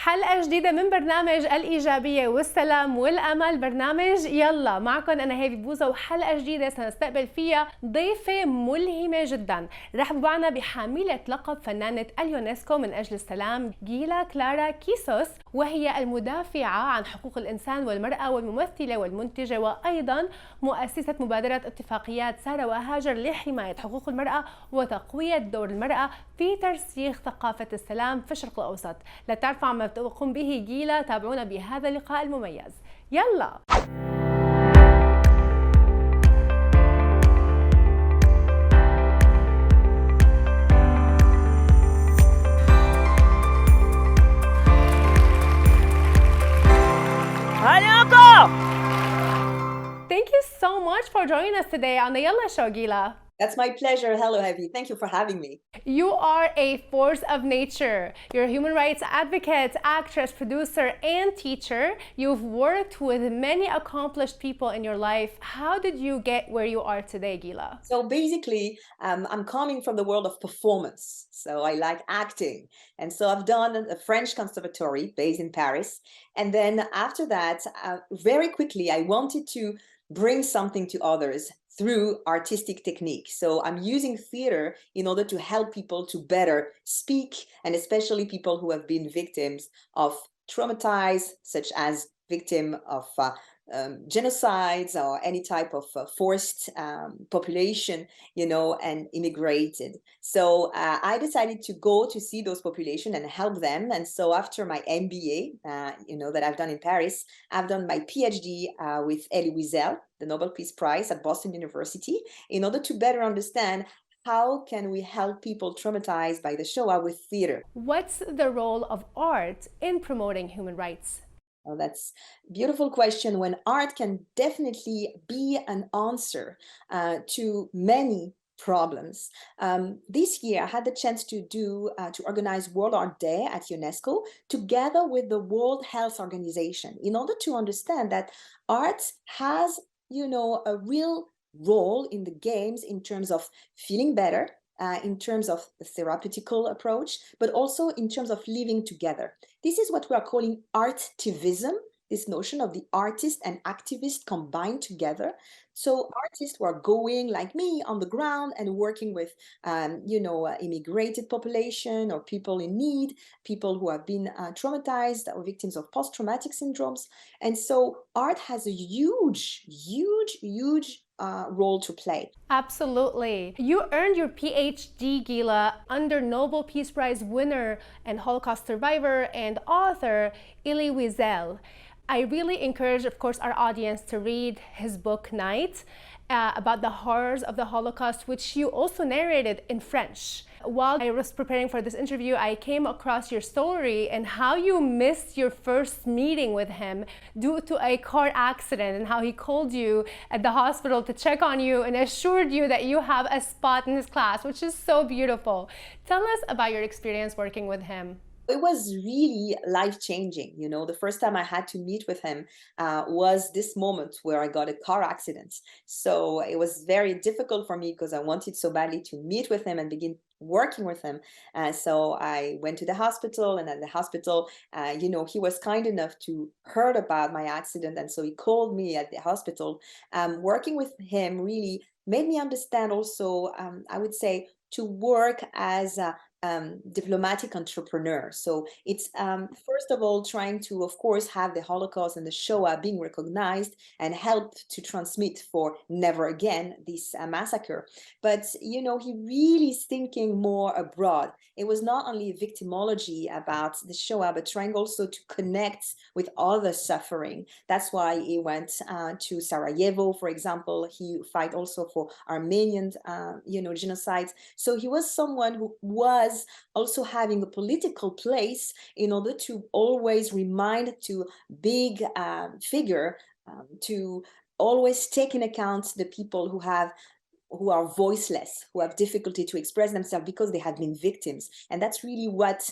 حلقة جديدة من برنامج الإيجابية والسلام والأمل. برنامج يلا معكم أنا هيفي بوزة، وحلقة جديدة سنستقبل فيها ضيفة ملهمة جدا. رحبوا معنا بحاملة لقب فنانة اليونيسكو من أجل السلام جيلا كلارا كيسوس، وهي المدافعة عن حقوق الإنسان والمرأة والممثلة والمنتجة، وأيضا مؤسسة مبادرة اتفاقيات سارة وهاجر لحماية حقوق المرأة وتقوية دور المرأة في ترسيخ ثقافة السلام في الشرق الأوسط. لتعرفوا عما تقوم به جيلا تابعونا بهذا اللقاء المميز. يلا. Thank you so much for joining us today on the Yalla Show, Gila. That's my pleasure. Hello, Heavy. Thank you for having me. You are a force of nature. You're a human rights advocate, actress, producer, and teacher. You've worked with many accomplished people in your life. How did you get where you are today, Gila? So basically, I'm coming from the world of performance. So I like acting. And so I've done a French conservatory based in Paris. And then after that, very quickly, I wanted to bring something to others through artistic technique. So I'm using theater in order to help people to better speak, and especially people who have been victims of traumatized, such as victim of genocides or any type of forced population, and immigrated. So I decided to go to see those population and help them. And so after my MBA, that I've done in Paris, I've done my PhD with Elie Wiesel, the Nobel Peace Prize at Boston University, in order to better understand how can we help people traumatized by the Shoah with theater. What's the role of art in promoting human rights? Well, that's a beautiful question, when art can definitely be an answer to many problems. This year, I had the chance to organize World Art Day at UNESCO together with the World Health Organization, in order to understand that art has, a real role in the games in terms of feeling better, in terms of the therapeutical approach, but also in terms of living together. This is what we are calling artivism, this notion of the artist and activist combined together. So artists who are going like me on the ground and working with, immigrated population or people in need, people who have been traumatized or victims of post-traumatic syndromes. And so art has a huge role to play. Absolutely. You earned your PhD, Gila, under Nobel Peace Prize winner and Holocaust survivor and author Elie Wiesel. I really encourage, of course, our audience to read his book, Night, about the horrors of the Holocaust, which you also narrated in French. While I was preparing for this interview, I came across your story and how you missed your first meeting with him due to a car accident, and how he called you at the hospital to check on you and assured you that you have a spot in his class, which is so beautiful. Tell us about your experience working with him. It was really life-changing. The first time I had to meet with him was this moment where I got a car accident. So it was very difficult for me because I wanted so badly to meet with him and begin working with him. So I went to the hospital, and at the hospital, he was kind enough to heard about my accident. And so he called me at the hospital. Working with him really made me understand also, I would say, to work as a diplomatic entrepreneur. So it's first of all trying to, of course, have the Holocaust and the Shoah being recognized and help to transmit for never again this massacre. But he really is thinking more abroad. It was not only victimology about the Shoah, but trying also to connect with other suffering. That's why he went to Sarajevo, for example. He fight also for Armenian, genocides. So he was someone who was also having a political place in order to always remind to big figure to always take in account the people who are voiceless, who have difficulty to express themselves because they have been victims. And that's really what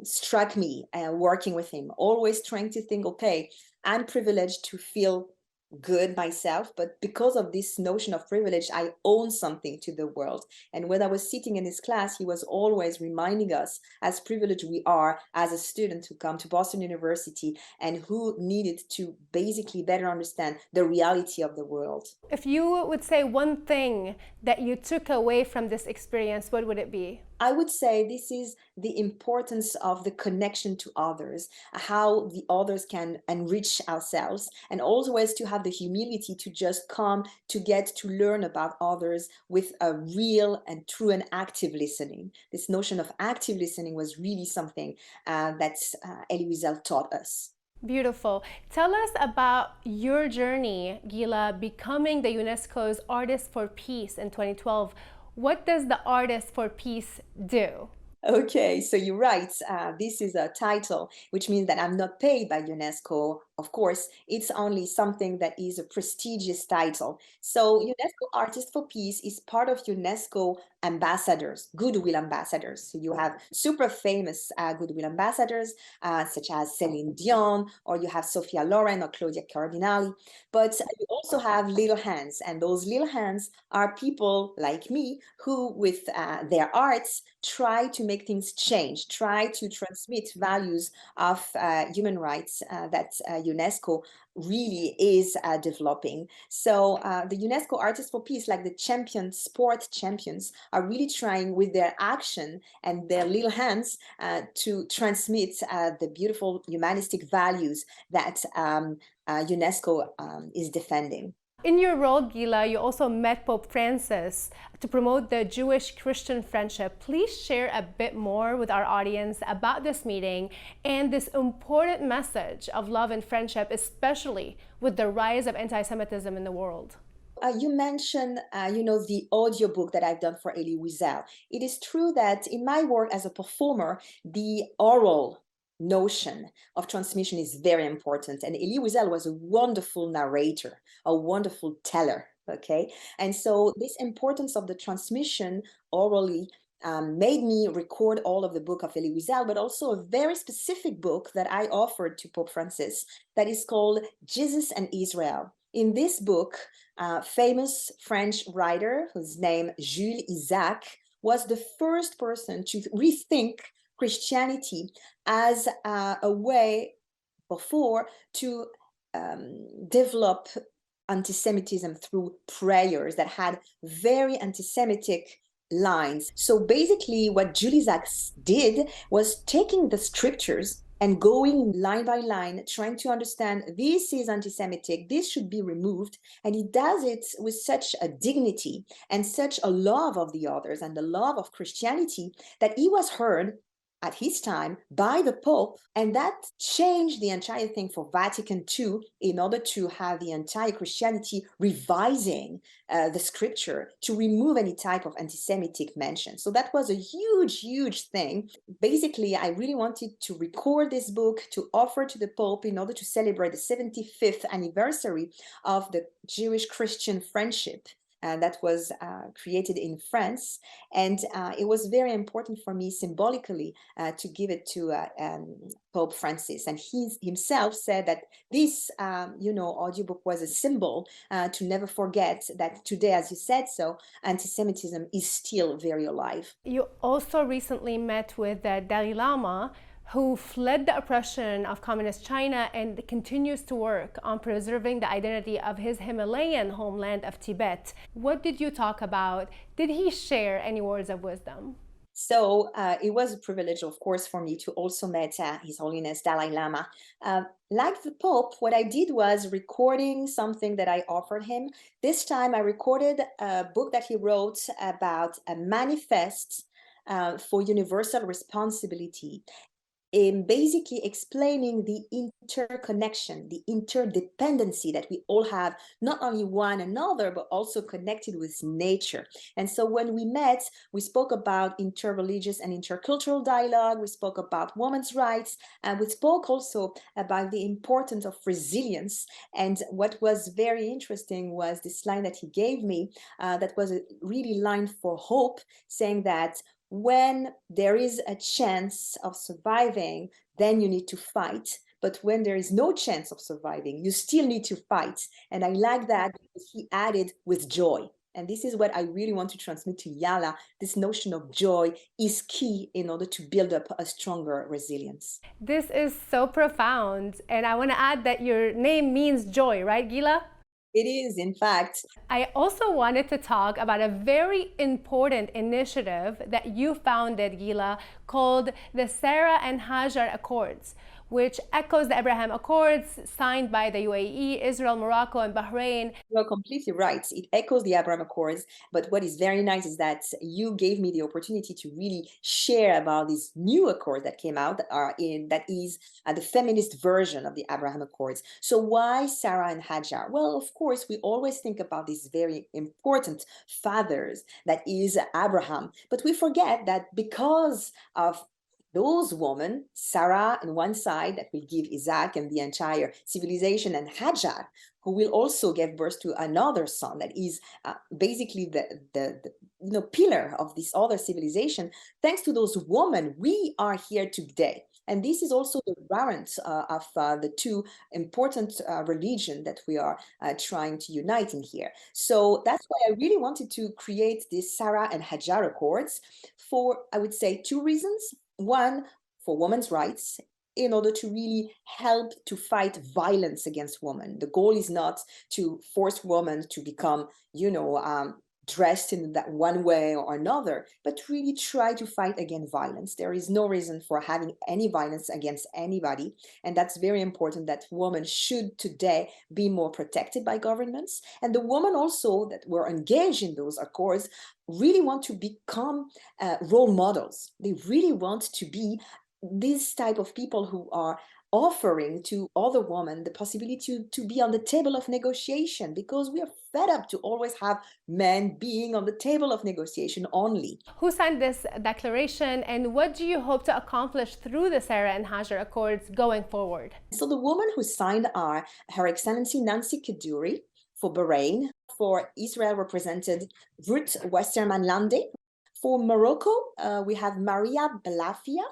struck me working with him, always trying to think, okay, I'm privileged to feel good myself, but because of this notion of privilege, I own something to the world. And when I was sitting in his class, he was always reminding us as privileged we are as a student who come to Boston University and who needed to basically better understand the reality of the world. If you would say one thing that you took away from this experience, what would it be? I would say this is the importance of the connection to others, how the others can enrich ourselves, and always to have the humility to just come to get to learn about others with a real and true and active listening. This notion of active listening was really something that Elie Wiesel taught us. Beautiful. Tell us about your journey, Gila, becoming the UNESCO's Artist for Peace in 2012. What does the Artist for Peace do? Okay, so you're right. This is a title, which means that I'm not paid by UNESCO. Of course, it's only something that is a prestigious title. So UNESCO Artist for Peace is part of UNESCO ambassadors, goodwill ambassadors. So you have super famous goodwill ambassadors, such as Celine Dion, or you have Sophia Loren or Claudia Cardinali. But you also have little hands, and those little hands are people like me who, with their arts, try to make things change, try to transmit values of human rights that UNESCO really is developing. So the UNESCO Artists for Peace, like the sport champions, are really trying with their action and their little hands to transmit the beautiful humanistic values that UNESCO is defending. In your role, Gila, you also met Pope Francis to promote the Jewish-Christian friendship. Please share a bit more with our audience about this meeting and this important message of love and friendship, especially with the rise of anti-Semitism in the world. You mentioned, the audiobook that I've done for Elie Wiesel. It is true that in my work as a performer, the oral notion of transmission is very important. And Elie Wiesel was a wonderful narrator, a wonderful teller. Okay. And so this importance of the transmission orally made me record all of the book of Elie Wiesel, but also a very specific book that I offered to Pope Francis that is called Jesus and Israel. In this book, famous French writer whose name Jules Isaac was the first person to rethink Christianity as a way before to develop anti-Semitism through prayers that had very anti-Semitic lines. So basically what Jules Isaac did was taking the scriptures and going line by line, trying to understand this is anti-Semitic, this should be removed. And he does it with such a dignity and such a love of the others and the love of Christianity that he was heard at his time by the Pope, and that changed the entire thing for Vatican II in order to have the entire Christianity revising the scripture to remove any type of anti-Semitic mention. So that was a huge, huge thing. Basically, I really wanted to record this book to offer to the Pope in order to celebrate the 75th anniversary of the Jewish-Christian friendship that was created in France. And it was very important for me symbolically to give it to Pope Francis. And he himself said that this, audiobook was a symbol to never forget that today, as you said so, anti-Semitism is still very alive. You also recently met with the Dalai Lama, who fled the oppression of communist China and continues to work on preserving the identity of his Himalayan homeland of Tibet. What did you talk about? Did he share any words of wisdom? So it was a privilege, of course, for me to also meet His Holiness Dalai Lama. Like the Pope, what I did was recording something that I offered him. This time I recorded a book that he wrote about a manifest for universal responsibility, in basically explaining the interconnection, the interdependency that we all have, not only one another, but also connected with nature. And so when we met, we spoke about interreligious and intercultural dialogue, we spoke about women's rights, and we spoke also about the importance of resilience. And what was very interesting was this line that he gave me, that was a really line for hope, saying that when there is a chance of surviving, then you need to fight. but when there is no chance of surviving, you still need to fight. And I like that because he added with joy. And this is what I really want to transmit to Yala. This notion of joy is key in order to build up a stronger resilience. This is so profound. And I want to add that your name means joy, right, Gila? It is, in fact. I also wanted to talk about a very important initiative that you founded, Gila, called the Sarah and Hajjar Accords, which echoes the Abraham Accords signed by the UAE, Israel, Morocco, and Bahrain. You're completely right. It echoes the Abraham Accords. But what is very nice is that you gave me the opportunity to really share about this new accord that came out that is the feminist version of the Abraham Accords. So why Sarah and Hajjar? Well, of course, we always think about these very important fathers that is Abraham, but we forget that because of those women, Sarah on one side that will give Isaac and the entire civilization, and Hajjar, who will also give birth to another son that is basically the pillar of this other civilization. Thanks to those women, we are here today. And this is also the warrant of the two important religions that we are trying to unite in here. So that's why I really wanted to create this Sarah and Hajjar Accords for, I would say, two reasons. One, for women's rights, in order to really help to fight violence against women. The goal is not to force women to become, dressed in that one way or another, but really try to fight against violence. There is no reason for having any violence against anybody. And that's very important, that women should today be more protected by governments. And the women also that were engaged in those accords really want to become role models. They really want to be this type of people who are offering to other women the possibility to be on the table of negotiation, because we are fed up to always have men being on the table of negotiation only. Who signed this declaration, and what do you hope to accomplish through the Sarah and Hajjar Accords going forward? So the women who signed are Her Excellency Nancy Kaduri for Bahrain. For Israel represented Ruth Westerman Lande. For Morocco, we have Maria Balafia.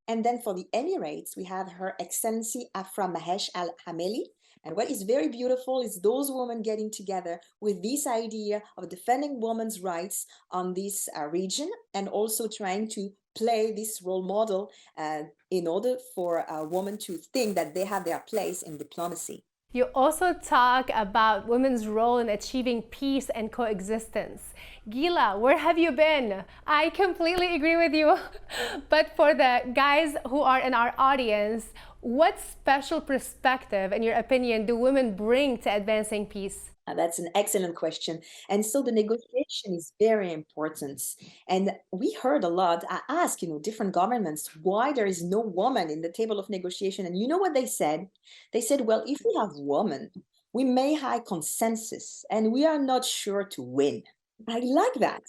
And then for the Emirates, we have Her Excellency Afra Mahesh Al Hameli. And what is very beautiful is those women getting together with this idea of defending women's rights on this region, and also trying to play this role model in order for women to think that they have their place in diplomacy. You also talk about women's role in achieving peace and coexistence. Gila, where have you been? I completely agree with you. But for the guys who are in our audience, what special perspective, in your opinion, do women bring to advancing peace? That's an excellent question. And so the negotiation is very important. And we heard a lot. I asked, different governments why there is no woman in the table of negotiation. And you know what they said? They said, well, if we have women, we may have consensus and we are not sure to win. I like that,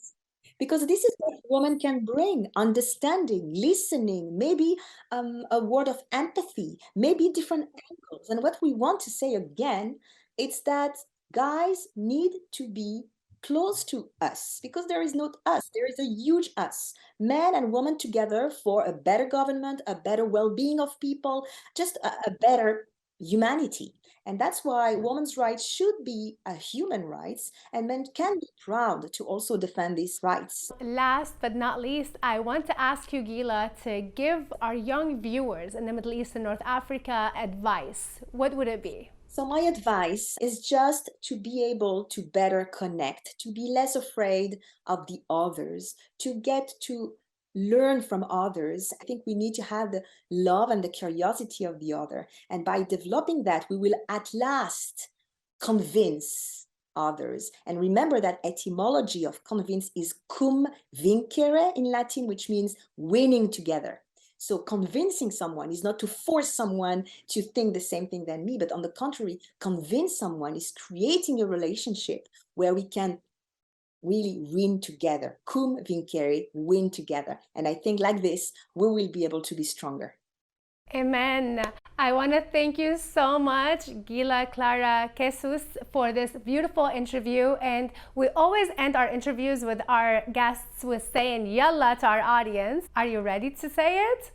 because this is what women can bring: understanding, listening, maybe a word of empathy, maybe different angles. And what we want to say again, it's that guys need to be close to us, because there is not us, there is a huge us, men and women together for a better government, a better well-being of people, just a better humanity. And that's why women's rights should be a human rights, and men can be proud to also defend these rights. Last but not least, I want to ask you, Gila, to give our young viewers in the Middle East and North Africa advice. What would it be? So my advice is just to be able to better connect, to be less afraid of the others, to get to learn from others. I think we need to have the love and the curiosity of the other. And by developing that, we will at last convince others. And remember that etymology of convince is cum vincere in Latin, which means winning together. So convincing someone is not to force someone to think the same thing than me, but on the contrary, convince someone is creating a relationship where we can really win together. Cum vincere, win together. And I think like this, we will be able to be stronger. Amen. I want to thank you so much, Gila, Clara, Keisoos, for this beautiful interview. And we always end our interviews with our guests with saying Yalla to our audience. Are you ready to say it?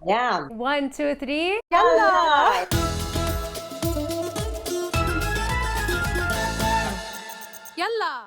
Yeah. 1 2 3 All يلا. right. يلا.